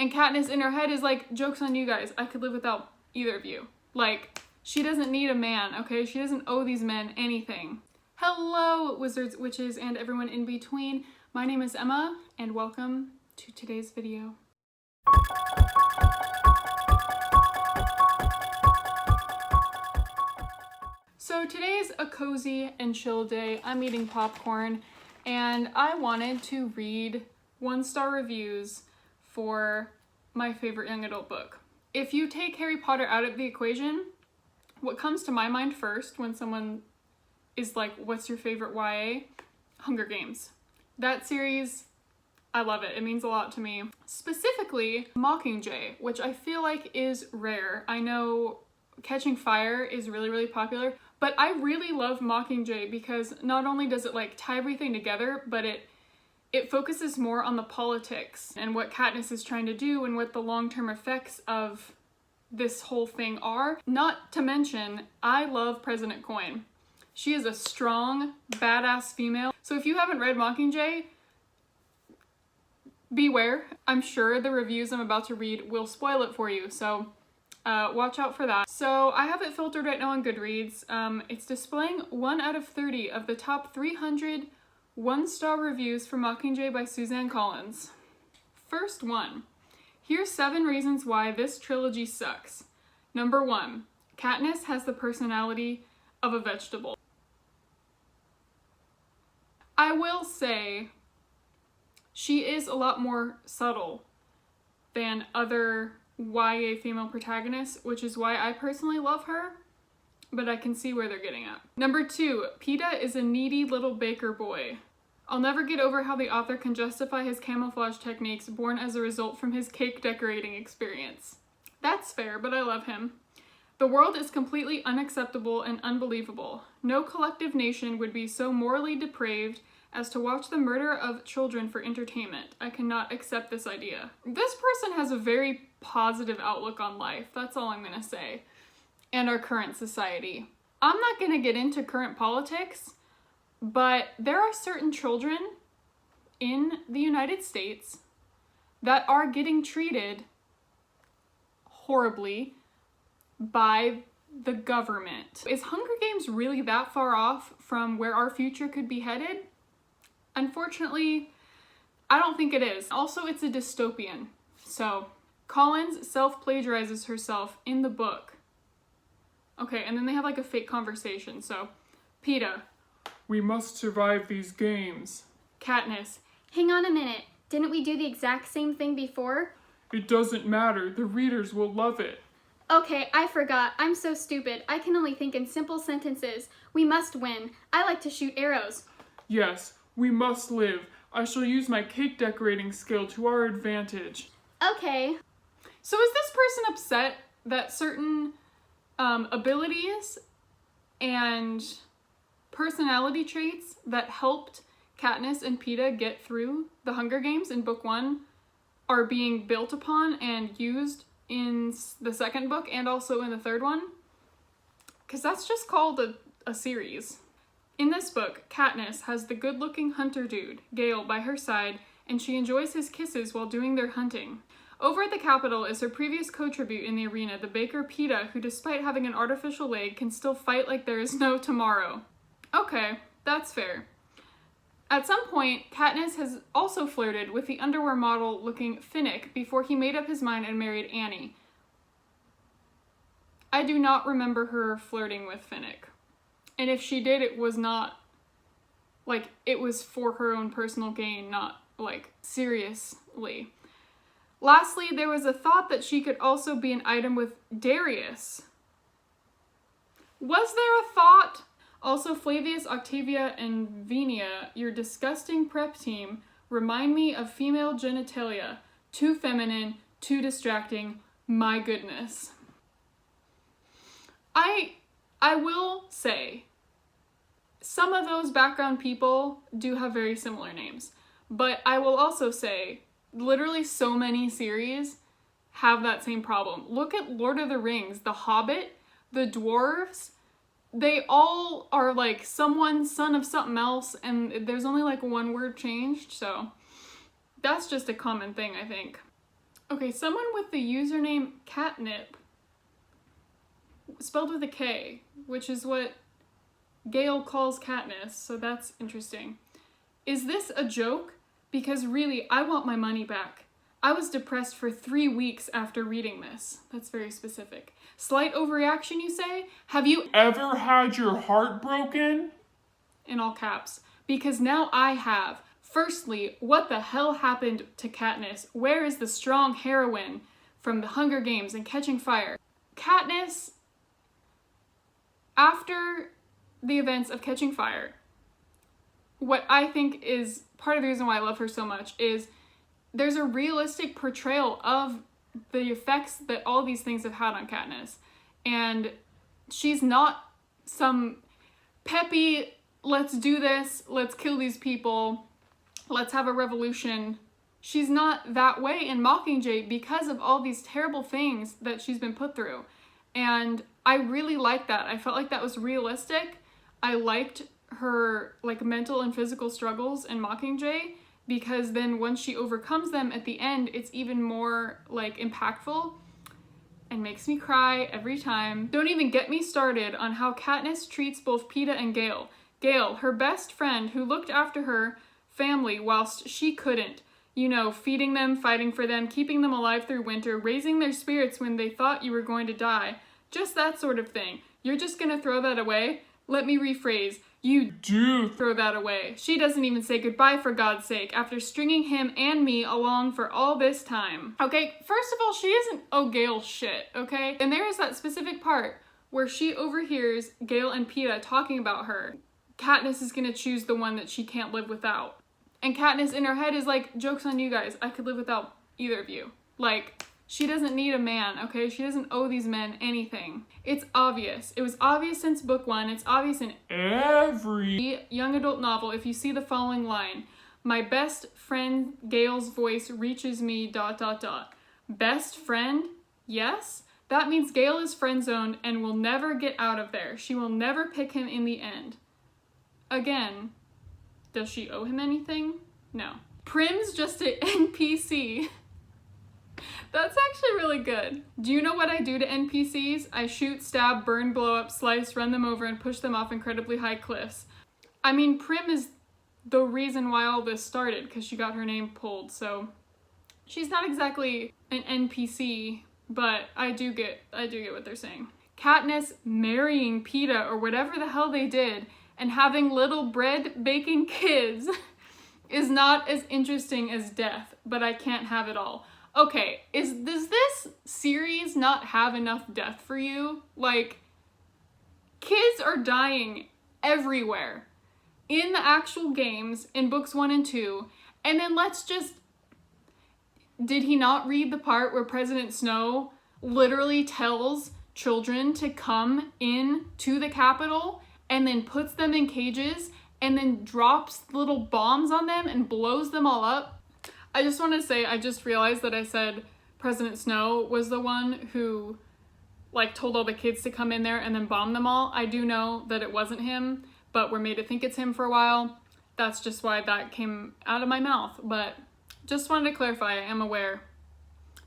And Katniss in her head is like, joke's on you guys, I could live without either of you. Like, she doesn't need a man, okay? She doesn't owe these men anything. Hello, wizards, witches, and everyone in between. My name is Emma, and welcome to today's video. So today's a cozy and chill day. I'm eating popcorn, and I wanted to read 1-star reviews for my favorite young adult book. If you take Harry Potter out of the equation, what comes to my mind first when someone is like, what's your favorite YA? Hunger Games. That series, I love it. It means a lot to me. Specifically, Mockingjay, which I feel like is rare. I know Catching Fire is really, really popular, but I really love Mockingjay because not only does it like tie everything together, but it focuses more on the politics and what Katniss is trying to do and what the long-term effects of this whole thing are. Not to mention, I love President Coin. She is a strong, badass female. So if you haven't read Mockingjay, beware. I'm sure the reviews I'm about to read will spoil it for you, so watch out for that. So I have it filtered right now on Goodreads. It's displaying 1 out of 30 of the top 300 1-star reviews for Mockingjay by Suzanne Collins. First one. Here's 7 reasons why this trilogy sucks. Number 1. Katniss has the personality of a vegetable. I will say she is a lot more subtle than other YA female protagonists, which is why I personally love her, but I can see where they're getting at. Number 2, Peeta is a needy little baker boy. I'll never get over how the author can justify his camouflage techniques born as a result from his cake decorating experience. That's fair, but I love him. The world is completely unacceptable and unbelievable. No collective nation would be so morally depraved as to watch the murder of children for entertainment. I cannot accept this idea. This person has a very positive outlook on life, that's all I'm gonna say, and our current society. I'm not gonna get into current politics, but there are certain children in the United States that are getting treated horribly by the government. Is Hunger Games really that far off from where our future could be headed? Unfortunately, I don't think it is. Also, it's a dystopian. So, Collins self-plagiarizes herself in the book. Okay, and then they have like a fake conversation. So, Peeta. We must survive these games. Katniss. Hang on a minute. Didn't we do the exact same thing before? It doesn't matter. The readers will love it. Okay, I forgot. I'm so stupid. I can only think in simple sentences. We must win. I like to shoot arrows. Yes, we must live. I shall use my cake decorating skill to our advantage. Okay. So is this person upset that certain abilities and personality traits that helped Katniss and Peeta get through the Hunger Games in book 1 are being built upon and used in the second book and also in the third one? Because that's just called a series. In this book, Katniss has the good-looking hunter dude, Gale, by her side, and she enjoys his kisses while doing their hunting. Over at the Capitol is her previous co-tribute in the arena, the baker Peeta, who despite having an artificial leg can still fight like there is no tomorrow. Okay, that's fair. At some point, Katniss has also flirted with the underwear model looking Finnick before he made up his mind and married Annie. I do not remember her flirting with Finnick. And if she did, it was not, like, it was for her own personal gain, not, like, seriously. Lastly, there was a thought that she could also be an item with Darius. Was there a thought? Also, Flavius, Octavia, and Venia, your disgusting prep team, remind me of female genitalia. Too feminine, too distracting, my goodness. I will say, some of those background people do have very similar names, but I will also say, literally so many series have that same problem. Look at Lord of the Rings, The Hobbit, the dwarves, they all are like someone, son of something else, and there's only like one word changed, so that's just a common thing, I think. Okay, someone with the username Catnip, spelled with a K, which is what Gale calls Katniss, so that's interesting. Is this a joke? Because really, I want my money back. I was depressed for 3 weeks after reading this. That's very specific. Slight overreaction, you say? Have you Ever had your heart broken? in all caps? Because now I have. Firstly, what the hell happened to Katniss? Where is the strong heroine from the Hunger Games and Catching Fire? Katniss, after the events of Catching Fire, what I think is part of the reason why I love her so much is there's a realistic portrayal of the effects that all these things have had on Katniss. And she's not some peppy, let's do this, let's kill these people, let's have a revolution. She's not that way in Mockingjay because of all these terrible things that she's been put through. And I really liked that. I felt like that was realistic. I liked her like mental and physical struggles in Mockingjay because then once she overcomes them at the end, it's even more like impactful and makes me cry every time. Don't even get me started on how Katniss treats both Peeta and Gale. Gale, her best friend who looked after her family whilst she couldn't. You know, feeding them, fighting for them, keeping them alive through winter, raising their spirits when they thought you were going to die. Just that sort of thing. You're just gonna throw that away? Let me rephrase. You do throw that away. She doesn't even say goodbye for God's sake after stringing him and me along for all this time. Okay, first of all, she isn't Gale shit, okay? And there is that specific part where she overhears Gale and Peeta talking about her. Katniss is gonna choose the one that she can't live without. And Katniss in her head is like, joke's on you guys, I could live without either of you. Like, she doesn't need a man, okay? She doesn't owe these men anything. It's obvious. It was obvious since book 1. It's obvious in every young adult novel if you see the following line. My best friend Gale's voice reaches me, ... Best friend? Yes? That means Gale is friend-zoned and will never get out of there. She will never pick him in the end. Again, does she owe him anything? No. Prim's just an NPC. That's actually really good. Do you know what I do to NPCs? I shoot, stab, burn, blow up, slice, run them over, and push them off incredibly high cliffs. I mean, Prim is the reason why all this started, because she got her name pulled, so she's not exactly an NPC, but I do get what they're saying. Katniss marrying Peeta or whatever the hell they did and having little bread-baking kids is not as interesting as death, but I can't have it all. Okay, does this series not have enough death for you? Like, kids are dying everywhere. In the actual games, in books 1 and 2, and then did he not read the part where President Snow literally tells children to come in to the Capitol and then puts them in cages and then drops little bombs on them and blows them all up? I just want to say, I just realized that I said President Snow was the one who, like, told all the kids to come in there and then bomb them all. I do know that it wasn't him, but we're made to think it's him for a while. That's just why that came out of my mouth. But just wanted to clarify, I am aware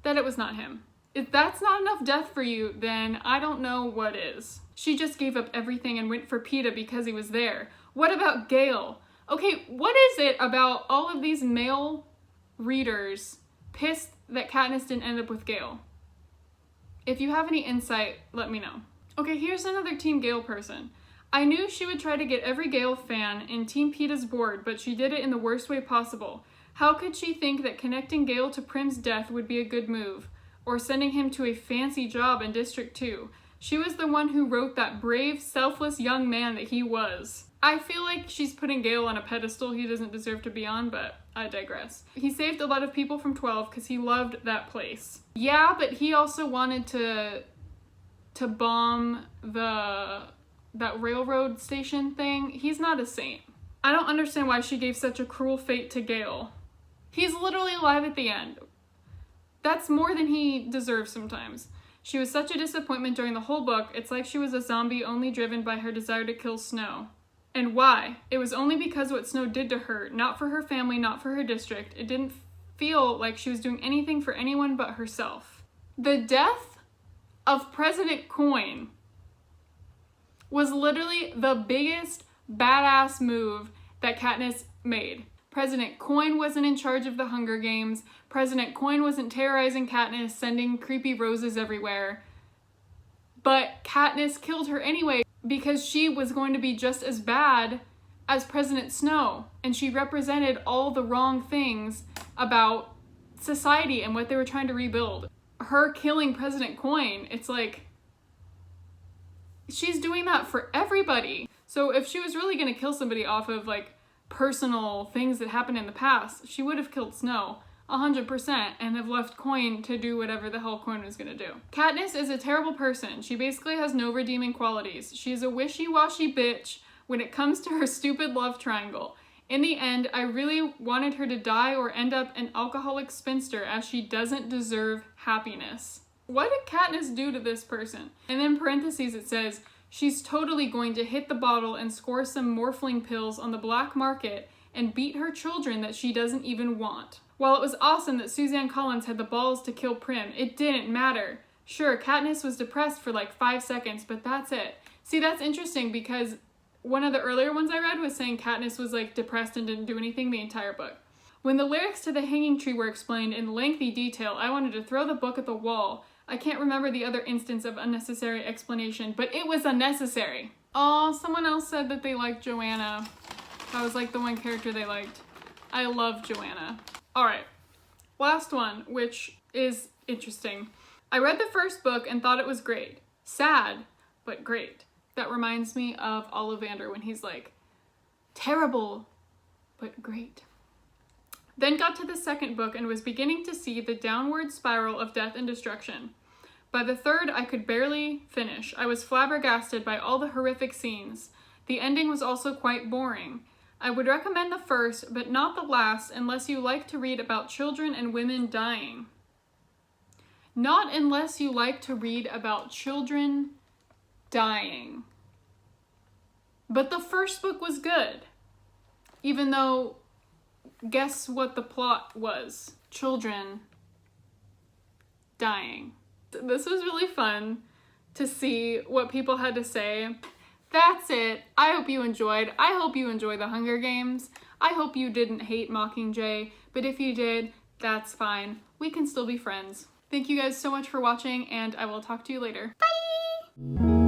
that it was not him. If that's not enough death for you, then I don't know what is. She just gave up everything and went for Peeta because he was there. What about Gale? Okay, what is it about all of these male readers pissed that Katniss didn't end up with Gale? If you have any insight, let me know. Okay, here's another Team Gale person. I knew she would try to get every Gale fan in Team Peeta's board, but she did it in the worst way possible. How could she think that connecting Gale to Prim's death would be a good move? Or sending him to a fancy job in District 2? She was the one who wrote that brave, selfless young man that he was. I feel like she's putting Gale on a pedestal he doesn't deserve to be on, but I digress. He saved a lot of people from 12 because he loved that place. Yeah, but he also wanted to bomb that railroad station thing. He's not a saint. I don't understand why she gave such a cruel fate to Gale. He's literally alive at the end. That's more than he deserves sometimes. She was such a disappointment during the whole book. It's like she was a zombie only driven by her desire to kill Snow. And why? It was only because what Snow did to her, not for her family, not for her district. It didn't feel like she was doing anything for anyone but herself. The death of President Coin was literally the biggest badass move that Katniss made. President Coin wasn't in charge of the Hunger Games. President Coin wasn't terrorizing Katniss, sending creepy roses everywhere. But Katniss killed her anyway because she was going to be just as bad as President Snow. And she represented all the wrong things about society and what they were trying to rebuild. Her killing President Coin, it's like, she's doing that for everybody. So if she was really gonna kill somebody off of like personal things that happened in the past, she would have killed Snow 100% and have left Coin to do whatever the hell Coin was gonna do. Katniss is a terrible person. She basically has no redeeming qualities. She's a wishy-washy bitch when it comes to her stupid love triangle. In the end, I really wanted her to die or end up an alcoholic spinster, as she doesn't deserve happiness. What did Katniss do to this person? And in parentheses it says, she's totally going to hit the bottle and score some morphling pills on the black market and beat her children that she doesn't even want. While it was awesome that Suzanne Collins had the balls to kill Prim, it didn't matter. Sure, Katniss was depressed for like 5 seconds, but that's it. See, that's interesting because one of the earlier ones I read was saying Katniss was like depressed and didn't do anything the entire book. When the lyrics to The Hanging Tree were explained in lengthy detail, I wanted to throw the book at the wall. I can't remember the other instance of unnecessary explanation, but it was unnecessary. Oh, someone else said that they liked Joanna. That was like the one character they liked. I love Joanna. All right, last one, which is interesting. I read the first book and thought it was great. Sad, but great. That reminds me of Ollivander when he's like, terrible, but great. Then got to the second book and was beginning to see the downward spiral of death and destruction. By the third, I could barely finish. I was flabbergasted by all the horrific scenes. The ending was also quite boring. I would recommend the first, but not the last, unless you like to read about children and women dying. Not unless you like to read about children dying. But the first book was good. Even though, guess what the plot was? Children dying. This was really fun to see what people had to say. That's it. I hope you enjoyed. I hope you enjoy the Hunger Games. I hope you didn't hate Mockingjay, but if you did, that's fine. We can still be friends. Thank you guys so much for watching, and I will talk to you later. Bye!